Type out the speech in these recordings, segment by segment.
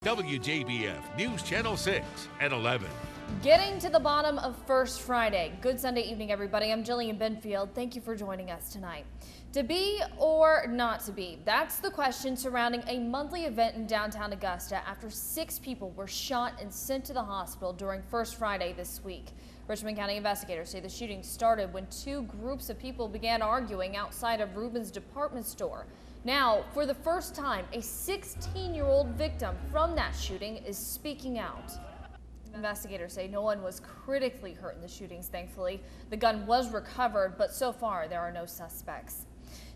WJBF News Channel 6 at 11. Getting to the bottom of First Friday. Good Sunday evening, everybody. I'm Jillian Benfield. Thank you for joining us tonight. To be or not to be? That's the question surrounding a monthly event in downtown Augusta after 6 people were shot and sent to the hospital during First Friday this week. Richmond County investigators say the shooting started when 2 groups of people began arguing outside of Rubens department store. Now, for the first time, a 16-year-old victim from that shooting is speaking out. Investigators say no one was critically hurt in the shootings, thankfully. The gun was recovered, but so far there are no suspects.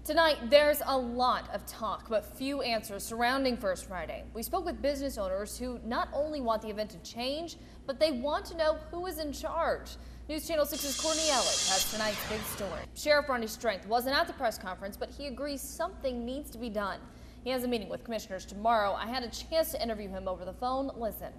Tonight, there's a lot of talk, but few answers surrounding First Friday. We spoke with business owners who not only want the event to change, but they want to know who is in charge. News Channel 6's Courtney Ellis has tonight's big story. Sheriff Ronnie Strength wasn't at the press conference, but he agrees something needs to be done. He has a meeting with commissioners tomorrow. I had a chance to interview him over the phone. Listen.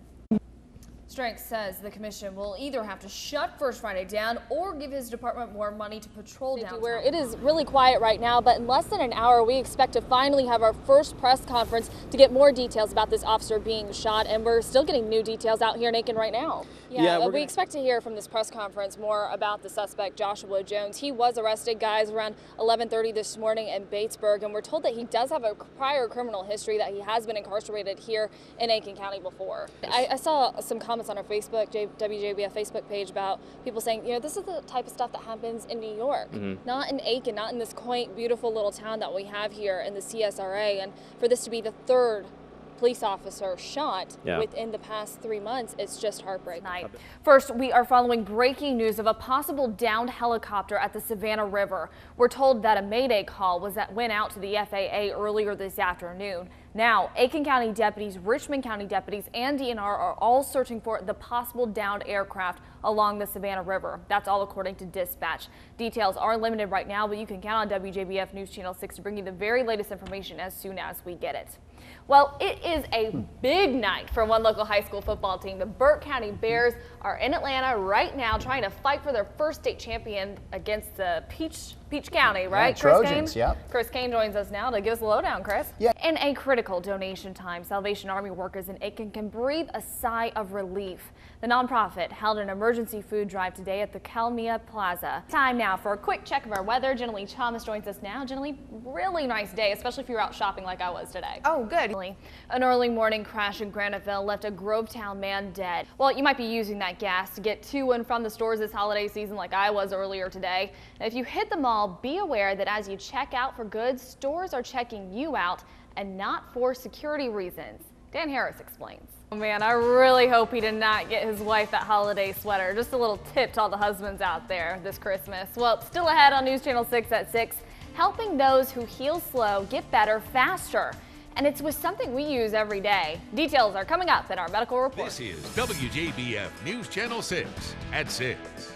Strength says the commission will either have to shut First Friday down or give his department more money to patrol downtown. Where it is really quiet right now, but in less than an hour, we expect to finally have our first press conference to get more details about this officer being shot, and we're still getting new details out here in Aiken right now. Yeah, we expect to hear from this press conference more about the suspect, Joshua Jones. He was arrested, guys, around 11:30 this morning in Batesburg, and we're told that he does have a prior criminal history, that he has been incarcerated here in Aiken County before. I saw some comments on our Facebook, WJBF Facebook page about people saying, you know, this is the type of stuff that happens in New York, not in Aiken, not in this quaint, beautiful little town that we have here in the CSRA. And for this to be the 3rd police officer shot within the past 3 months, it's just heartbreaking. First, we are following breaking news of a possible downed helicopter at the Savannah River. We're told that a Mayday call went out to the FAA earlier this afternoon. Now, Aiken County deputies, Richmond County deputies, and DNR are all searching for the possible downed aircraft along the Savannah River. That's all according to dispatch. Details are limited right now, but you can count on WJBF News Channel 6 to bring you the very latest information as soon as we get it. Well, it is a big night for one local high school football team. The Burke County Bears are in Atlanta right now trying to fight for their first state champion against the Peach County, right? Yeah, Trojans, yep. Chris Kane joins us now to give us a lowdown, Chris. Yeah. In a critical donation time, Salvation Army workers in Aiken can breathe a sigh of relief. The nonprofit held an emergency food drive today at the Kalmia Plaza. Time now for a quick check of our weather. Jenny Thomas joins us now. Jenny, really nice day, especially if you're out shopping like I was today. Oh, good. An early morning crash in Graniteville left a Grovetown man dead. Well, you might be using that gas to get to and from the stores this holiday season like I was earlier today. And if you hit the mall, be aware that as you check out for goods, stores are checking you out and not for security reasons. Dan Harris explains. Oh man, I really hope he did not get his wife that holiday sweater. Just a little tip to all the husbands out there this Christmas. Well, still ahead on News Channel 6 at 6, helping those who heal slow get better faster. And it's with something we use every day. Details are coming up in our medical report. This is WJBF News Channel 6 at 6.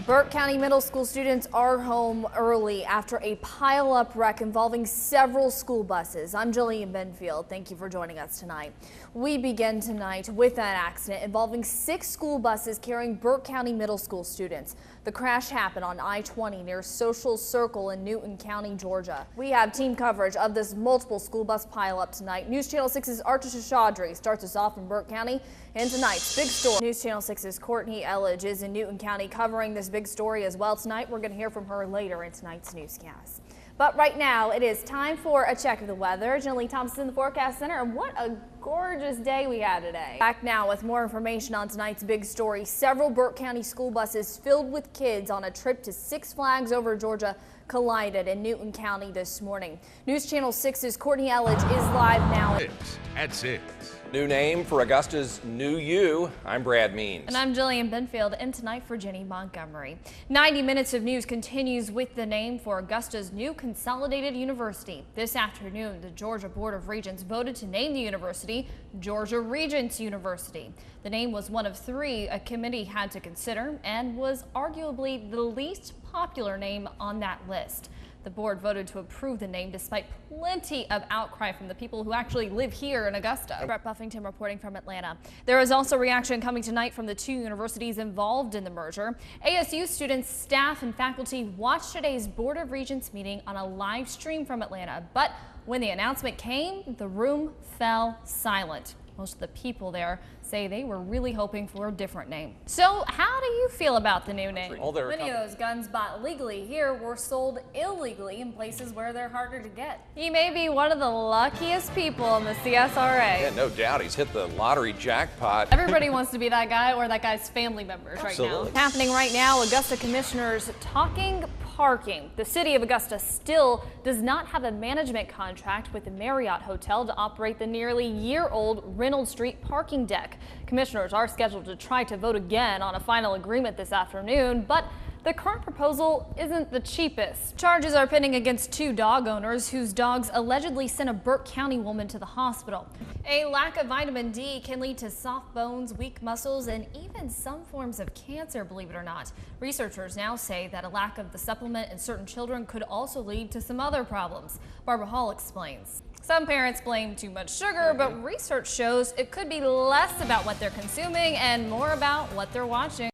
Burke County Middle School students are home early after a pile-up wreck involving several school buses. I'm Jillian Benfield. Thank you for joining us tonight. We begin tonight with that accident involving 6 school buses carrying Burke County Middle School students. The crash happened on I-20 near Social Circle in Newton County, Georgia. We have team coverage of this multiple school bus pile-up tonight. News Channel 6's Archer Shashadri starts us off in Burke County and tonight's big story. News Channel 6's Courtney Ellis is in Newton County covering this big story as well tonight. We're going to hear from her later in tonight's newscast. But right now, it is time for a check of the weather. Jillian Thomas in the Forecast Center, and what a gorgeous day we had today. Back now with more information on tonight's big story. Several Burke County school buses filled with kids on a trip to Six Flags over Georgia collided in Newton County this morning. News Channel 6's Courtney Ellis is live now. At 6. New name for Augusta's New You. I'm Brad Means. And I'm Jillian Benfield, and tonight for Jenny Montgomery. 90 minutes of news continues with the name for Augusta's new consolidated university. This afternoon, the Georgia Board of Regents voted to name the university Georgia Regents University. The name was one of 3 a committee had to consider and was arguably the least popular name on that list. The board voted to approve the name despite plenty of outcry from the people who actually live here in Augusta. Brett Buffington reporting from Atlanta. There is also reaction coming tonight from the 2 universities involved in the merger. ASU students, staff, and faculty watched today's Board of Regents meeting on a live stream from Atlanta. But when the announcement came, the room fell silent. Most of the people there say they were really hoping for a different name. So how do you feel about the new name? Many of those guns bought legally here were sold illegally in places where they're harder to get. He may be one of the luckiest people in the CSRA. Yeah, no doubt. He's hit the lottery jackpot. Everybody wants to be that guy or that guy's family members right now. Happening right now, Augusta commissioners talking parking. The city of Augusta still does not have a management contract with the Marriott Hotel to operate the nearly year-old Reynolds Street parking deck. Commissioners are scheduled to try to vote again on a final agreement this afternoon, but the current proposal isn't the cheapest. Charges are pending against 2 dog owners whose dogs allegedly sent a Burke County woman to the hospital. A lack of vitamin D can lead to soft bones, weak muscles, and even some forms of cancer, believe it or not. Researchers now say that a lack of the supplement in certain children could also lead to some other problems. Barbara Hall explains. Some parents blame too much sugar, but research shows it could be less about what they're consuming and more about what they're watching.